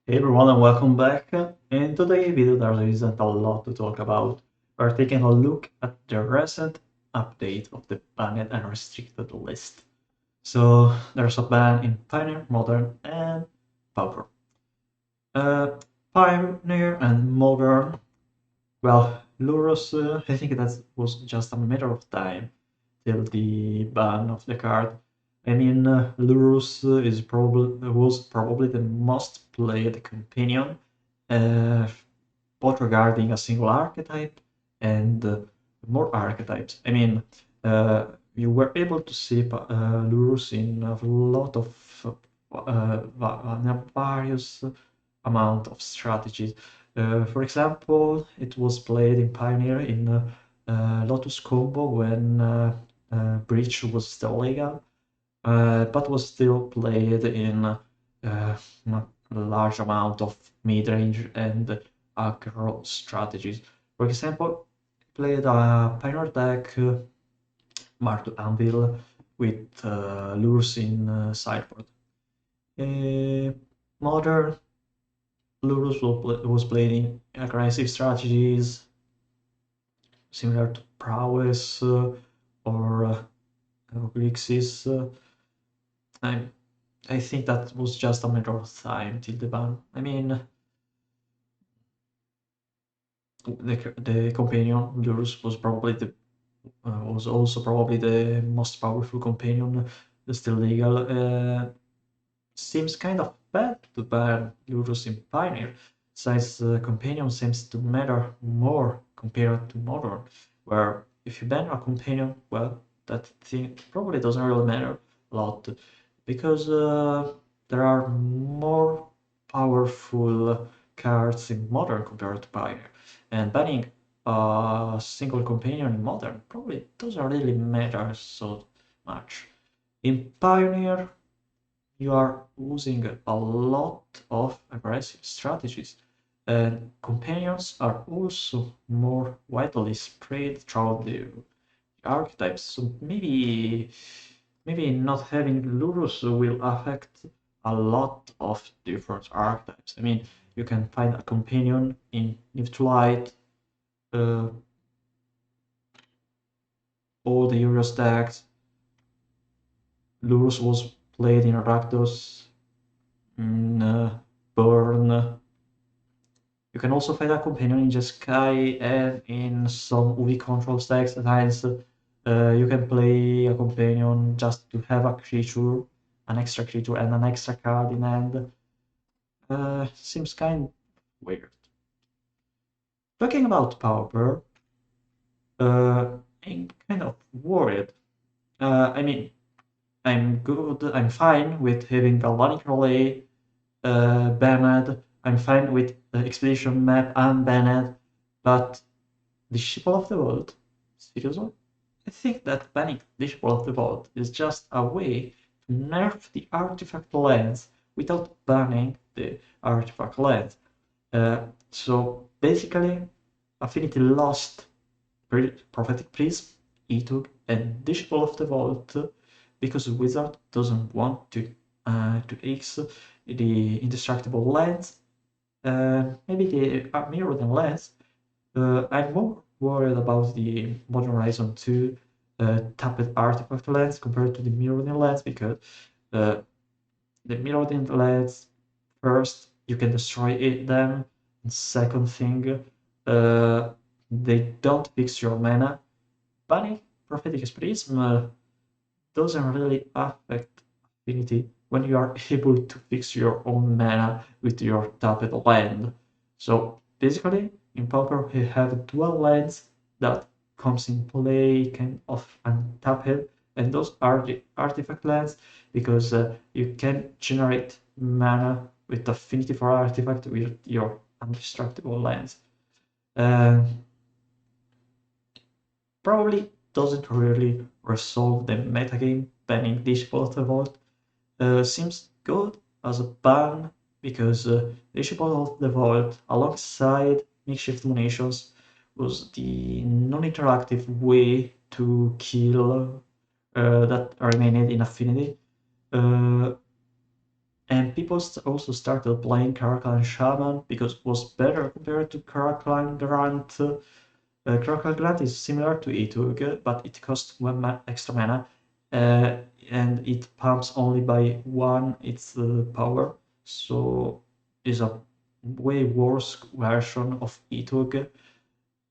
Hey everyone and welcome back. In today's video there isn't a lot to talk about. We're taking a look at the recent update of the banned and restricted list. So there's a ban in Pioneer, Modern and Pauper. Uh, Pioneer and Modern, well, Lurus, I think that was just a matter of time till the ban of the card. I mean, Lurus was probably the most played companion, uh, both regarding a single archetype and more archetypes. I mean, you were able to see Lurus in a lot of various amount of strategies. For example, it was played in Pioneer in Lotus Combo when Breach was still legal, but was still played in a large amount of mid-range and aggro strategies. For example, played a Pioneer deck Mark Anvil with lures in sideboard. Modern Lurus was played in aggressive strategies similar to Prowess or Grixis. I, I think that was just a matter of time till the ban. I mean, the companion Lurus was also probably the most powerful companion still legal. Seems kind of bad to ban Lurus in Pioneer, since the companion seems to matter more compared to Modern, where if you ban a companion, well, that thing probably doesn't really matter a lot, because there are more powerful cards in Modern compared to Pioneer, and banning a single companion in Modern probably doesn't really matter so much. In Pioneer, you are using a lot of aggressive strategies, and companions are also more widely spread throughout the archetypes. So maybe not having Lurus will affect a lot of different archetypes. I mean, you can find a companion in Neutralite, uh, all the Euro stacks. Lurus was played in Rakdos, in Burn. You can also find a companion in Jeskai and in some UV control stacks. At times, you can play a companion just to have a creature, an extra creature, and an extra card in hand. Seems kind of weird. Talking about Pauper, I'm kind of worried. I mean, I'm good, I'm fine with having Galvanic Relay banned. I'm fine with the Expedition map unbanned, but Disciple of the Vault? Seriously? I think that banning Disciple of the Vault is just a way to nerf the artifact lands without banning the artifact lands. So basically, Affinity lost Prophetic Prism, Etug, and Disciple of the Vault because Wizard doesn't want to X the indestructible lands, maybe the mirrored lands. I'm more worried about the Modern Horizon 2 tapped artifact lands compared to the mirrored lands because uh, the mirrored lands, first, you can destroy them, and second thing, uh, they don't fix your mana. Banning Prophetic Prism doesn't really affect Affinity when you are able to fix your own mana with your tapped land. So basically, in Pauper we have dual lands that comes in play kind of untapped, and those are the artifact lands because you can generate mana with affinity for artifact with your undestructible lands. Uh, Probably doesn't really resolve the metagame. Banning Disciple of the Vault seems good as a ban because Disciple of the Vault, alongside Makeshift Lunations, was the non-interactive way to kill that remained in Affinity. Uh, And people also started playing Karakhan Shaman because it was better compared to Karakhan Grant. Karakhan Grant is similar to Etug, but it costs one extra mana, uh, and it pumps only by one its power, so it's a way worse version of Etug.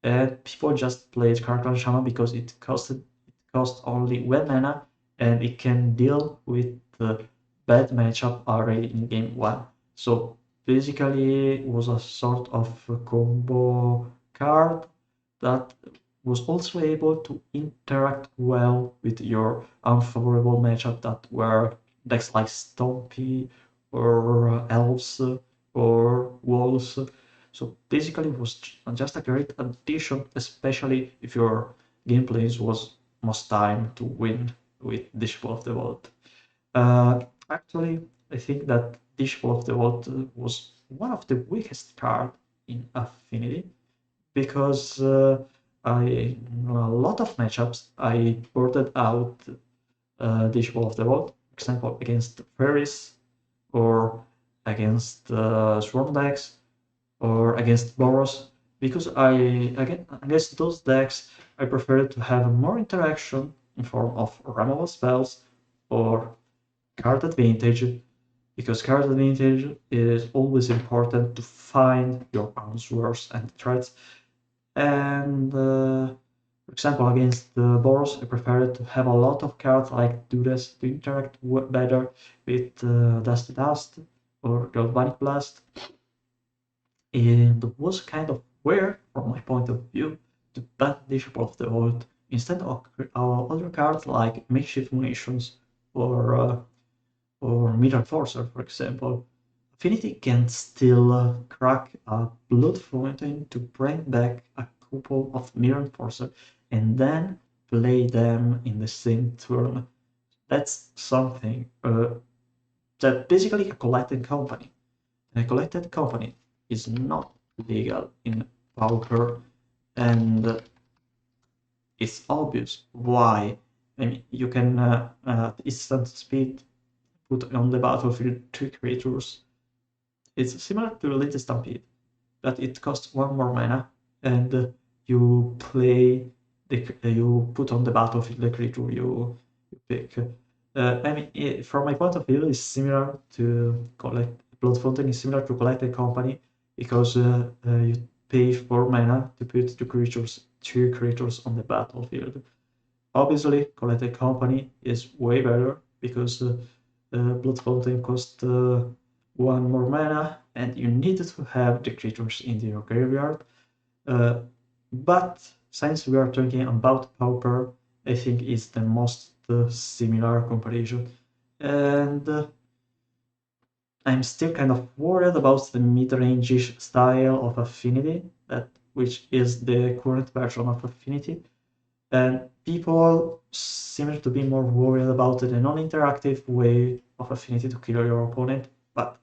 And people just played Karakhan Shaman because it cost only one mana, and it can deal with the bad matchup already in game one. So basically, it was a sort of a combo card that was also able to interact well with your unfavorable matchup that were decks like Stompy or Elves or Wolves. So basically, it was just a great addition, especially if your gameplays was most time to win with Disciple of the Vault. Actually, I think that Disciple of the Vault was one of the weakest card in Affinity because in a lot of matchups I boarded out Disciple of the Vault, for example, against Fairies or against Swarm decks or against Boros, because against those decks I prefer to have more interaction in form of removal spells or card advantage, because card advantage is always important to find your answers and threats. And for example, against the Boros, I prefer to have a lot of cards like Dudas to interact better with Dusty Dust or Galvanic Blast. And it was kind of weird from my point of view to ban Disciple of the Vault instead of other cards like Makeshift Munitions or Mirror Forcer, for example. Affinity can still crack a Blood Fountain to bring back a couple of Mirror Forcer and then play them in the same turn. That's something that basically a collected company. And a collected company is not legal in Pauper, and it's obvious why. I mean, you can instant speed put on the battlefield two creatures. It's similar to Elite Stampede, but it costs one more mana, and you play you put on the battlefield the creature you pick. I mean, from my point of view, it's similar to collect Blood Fountain is similar to Collect a Company because you pay 4 mana to put two creatures on the battlefield. Obviously, Collect a Company is way better because Blood Fountain costs one more mana, and you need to have the creatures in your graveyard. But since we are talking about Pauper, I think it's the most similar comparison. And I'm still kind of worried about the mid-range style of Affinity, which is the current version of Affinity. And people seem to be more worried about the non-interactive way of Affinity to kill your opponent, but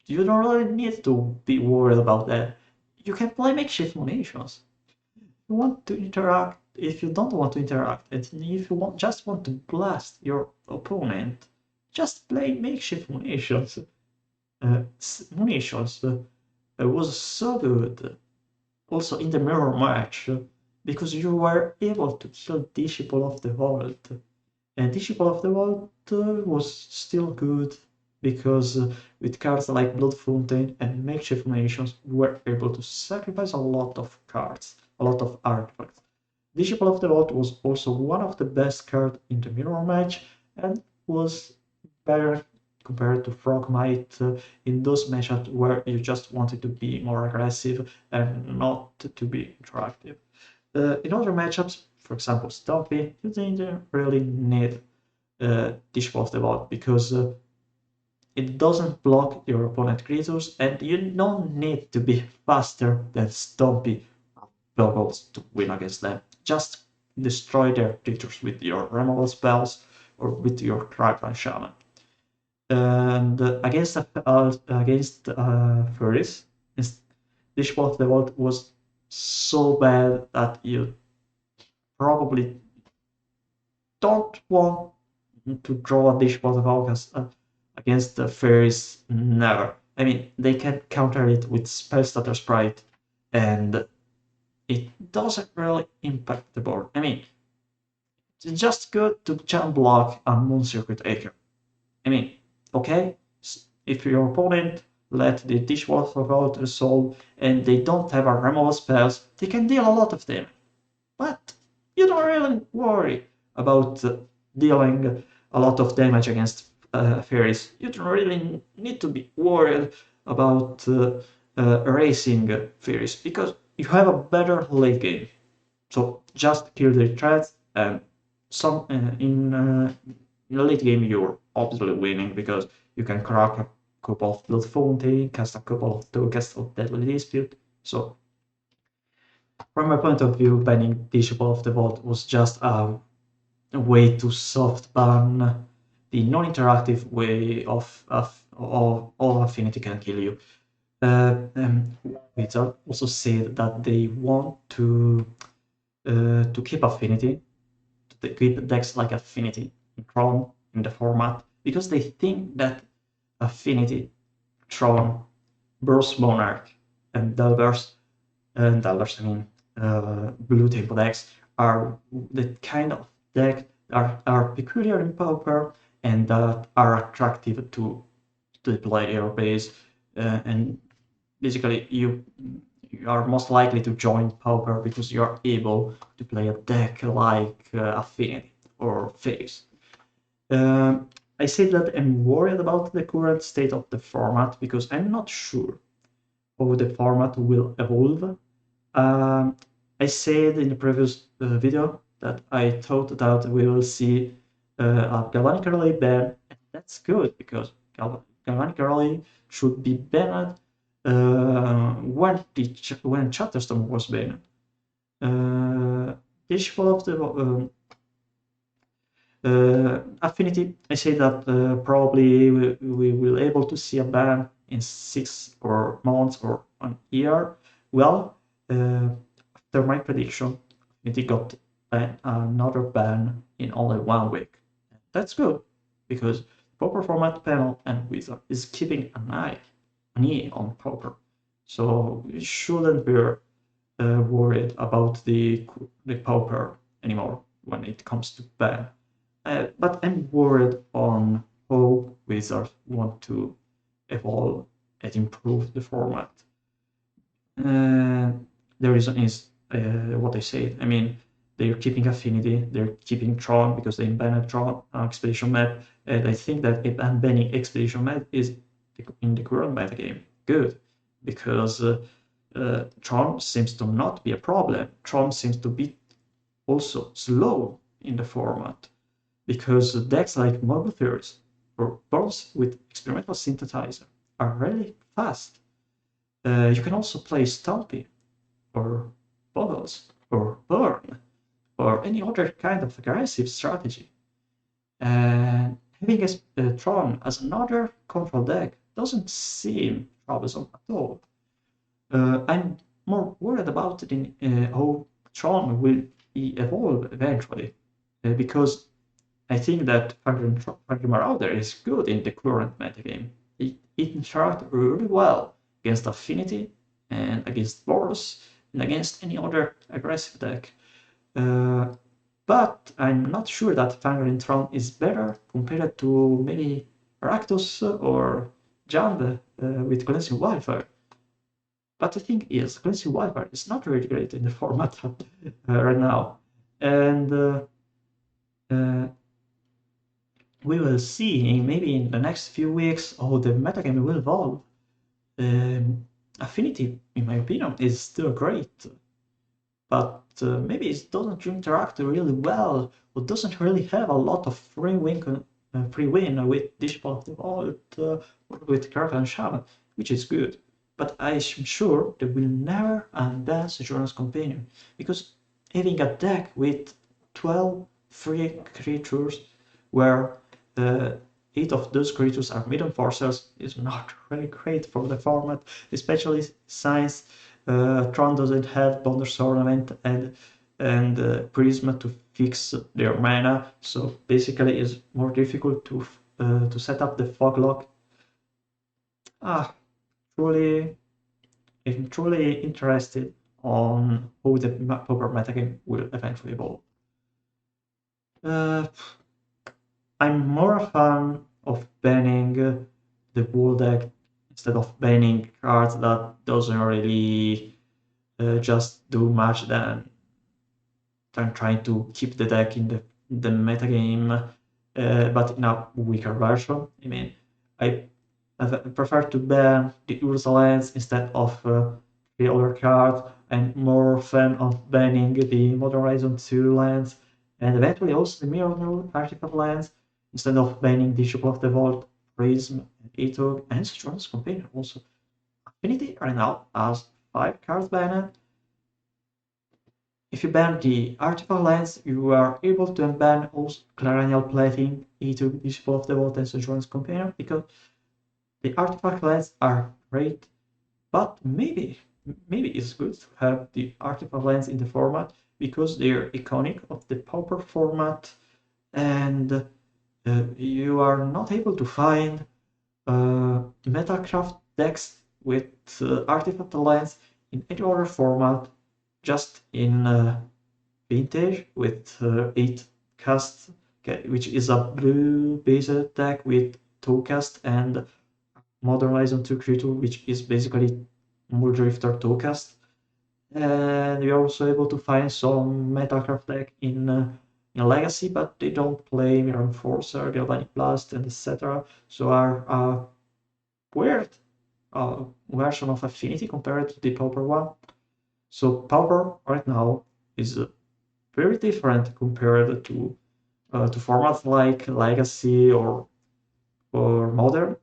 you don't really need to be worried about that. You can play makeshift munitions. You want to interact, if you don't want to interact, and if you just want to blast your opponent, just play makeshift munitions. Munitions was so good also in the mirror match because you were able to kill Disciple of the Vault. And Disciple of the Vault was still good because with cards like Blood Fountain and Makeshift Nations, we were able to sacrifice a lot of cards, a lot of artifacts. Disciple of the Vault was also one of the best cards in the mirror match and was better compared to Frogmite in those matchups where you just wanted to be more aggressive and not to be interactive. In other matchups, for example, Stompy, you didn't really need Disciple of the Vault because it doesn't block your opponent creatures and you don't need to be faster than Stompy bubbles to win against them. Just destroy their creatures with your removal spells or with your Crackdown Shaman. And against Furries, Disciple of the Vault was so bad that you probably don't want to draw a Disciple of the Vault Against the fairies, never. I mean, they can counter it with spell starter sprite, and it doesn't really impact the board. I mean, it's just good to jump block a Moon Circuit Acre. I mean, okay, if your opponent let the Dishwasher Vault resolve and they don't have a removal spells, they can deal a lot of damage. But you don't really worry about dealing a lot of damage against fairies. You don't really need to be worried about erasing fairies because you have a better late game. So just kill the threats, and some in the late game you're obviously winning because you can crack a couple of Blood Fountain, cast a couple of tokens of Deadly Dispute. So from my point of view, banning Bishop of the Vault was just a way to soft ban the non-interactive way of all affinity can kill you. Wizard also said that they want to keep affinity, to keep decks like affinity in Tron in the format because they think that affinity, Tron, Burst Monarch, and Delvers, I mean, blue tempo decks are the kind of deck that are peculiar in Pauper and that are attractive to the player base, and basically you are most likely to join Pauper because you are able to play a deck like Affinity or Phase. I say that I'm worried about the current state of the format because I'm not sure how the format will evolve. I said in the previous video that I thought that we will see a Galvanic Relay ban, and that's good because Galvanic Relay should be banned when Chatterstorm was banned. Dishful of the Affinity, I say that probably we will able to see a ban in 6 or months or an year. Well, after my prediction, Affinity got another ban in only 1 week. That's good because Pauper format panel and Wizard is keeping an eye on Pauper, so we shouldn't be worried about the Pauper anymore when it comes to ban. But I'm worried on how Wizards want to evolve and improve the format. The reason is what I said. I mean, they're keeping Affinity, they're keeping Tron because they banned Tron Expedition map, and I think that banning Expedition map is in the current meta game good because Tron seems to not be a problem. Tron seems to be also slow in the format because decks like Marble Theories or boards with experimental synthesizer are really fast. You can also play Stumpy or Bubbles or Burn or any other kind of aggressive strategy. And having a Tron as another control deck doesn't seem troublesome at all. I'm more worried about it in how Tron will evolve eventually, because I think that Phantom Marauder is good in the current metagame. It interacts really well against Affinity and against Boros and against any other aggressive deck. But I'm not sure that Fangren Tron is better compared to maybe Rakdos or Jand with Cleansing Wildfire. But the thing is, Cleansing Wildfire is not really great in the format right now. And we will see maybe in the next few weeks how the metagame will evolve. Affinity, in my opinion, is still great, but maybe it doesn't interact really well, or doesn't really have a lot of free win with Dishball of the Vault or with Caravan Shaman, which is good. But I'm sure they will never unban Sojourner's Companion, because having a deck with 12 free creatures where 8 of those creatures are mid-enforcers is not really great for the format, especially since Tron doesn't have Bonder's Ornament and Prisma to fix their mana, so basically it's more difficult to to set up the fog lock. Truly, I'm truly interested on how the Pauper metagame will eventually evolve. I'm more a fan of banning the wall deck instead of banning cards that doesn't really just do much than trying to keep the deck in the metagame, but in a weaker version. I mean, I prefer to ban the Ursa lands instead of the other card. I'm more fan of banning the Modern Horizon 2 lands and eventually also the Mirror Artifact lands instead of banning the Shuple of the Vault, Prism, Etog, and Sojourner's Companion also. Affinity right now has 5 cards banned. If you ban the Artifact lands, you are able to unban also Claranial Plating, Etog, the Shuple of the Vault, and Sojourner's Companion because the Artifact lands are great, but maybe it's good to have the Artifact lands in the format because they're iconic of the Pauper format, and you are not able to find Metalcraft decks with Artifact lands in any other format, just in Vintage with 8 cast, which is a blue based deck with 2 cast and Modern Horizon 2 creature, which is basically Muldrifter 2 cast. And you're also able to find some Metalcraft deck in Legacy, but they don't play Mirror Enforcer, Galvanic Blast, and etc. So are a weird version of Affinity compared to the Pauper one. So Pauper right now is very different compared to formats like Legacy or Modern.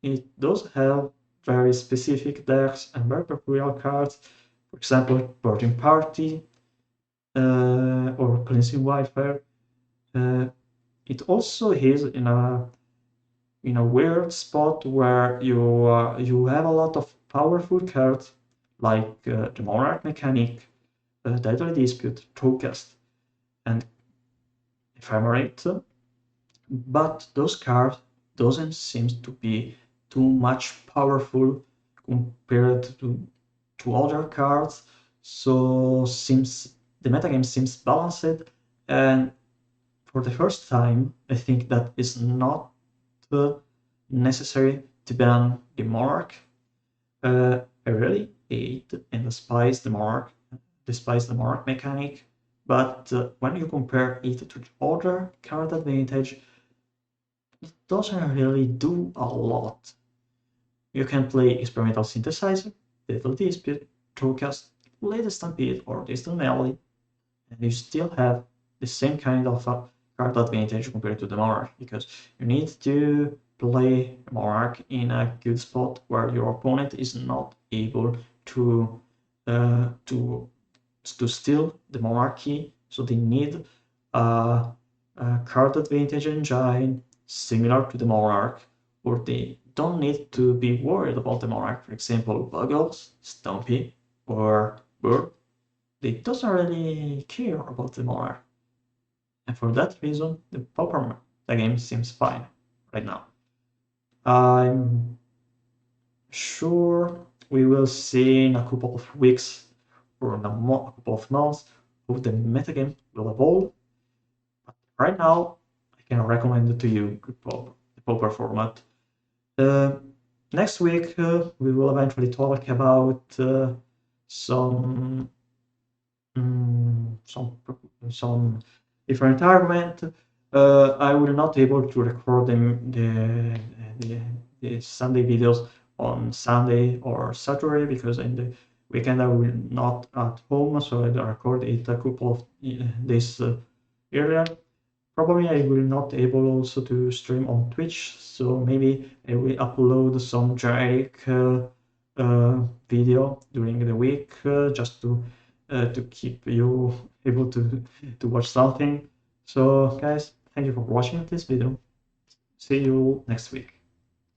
It does have very specific decks and very peculiar cards. For example, Purging Party or Cleansing Wildfire. It also is in a weird spot where you have a lot of powerful cards like the Monarch Mechanic, Deadly Dispute, Trowcast, and Ephemerate, but those cards doesn't seem to be too much powerful compared to other cards, so the metagame seems balanced, and for the first time I think that it's not necessary to ban the Monarch. I really hate and despise the Monarch mechanic, but when you compare it to the other card advantage, it doesn't really do a lot. You can play Experimental Synthesizer, Little Dispute, Trowcast, Latest Stampede, or Distant Melee, and you still have the same kind of card advantage compared to the Monarch, because you need to play Monarch in a good spot where your opponent is not able to steal the Monarchy, so they need a card advantage engine similar to the Monarch, or they don't need to be worried about the Monarch. For example, Buggles, Stumpy, or Bird, they doesn't really care about the Monarch. And for that reason, the Pauper game seems fine right now. I'm sure we will see in a couple of weeks or in a couple of months how the metagame will evolve. But right now, I can recommend to you the Pauper format. Next week, we will eventually talk about some different argument. I will not able to record the Sunday videos on Sunday or Saturday because in the weekend I will not at home, so I record it a couple of days earlier. Probably I will not able also to stream on Twitch, so maybe I will upload some generic video during the week just to keep you able to watch something. So guys, thank you for watching this video. See you next week.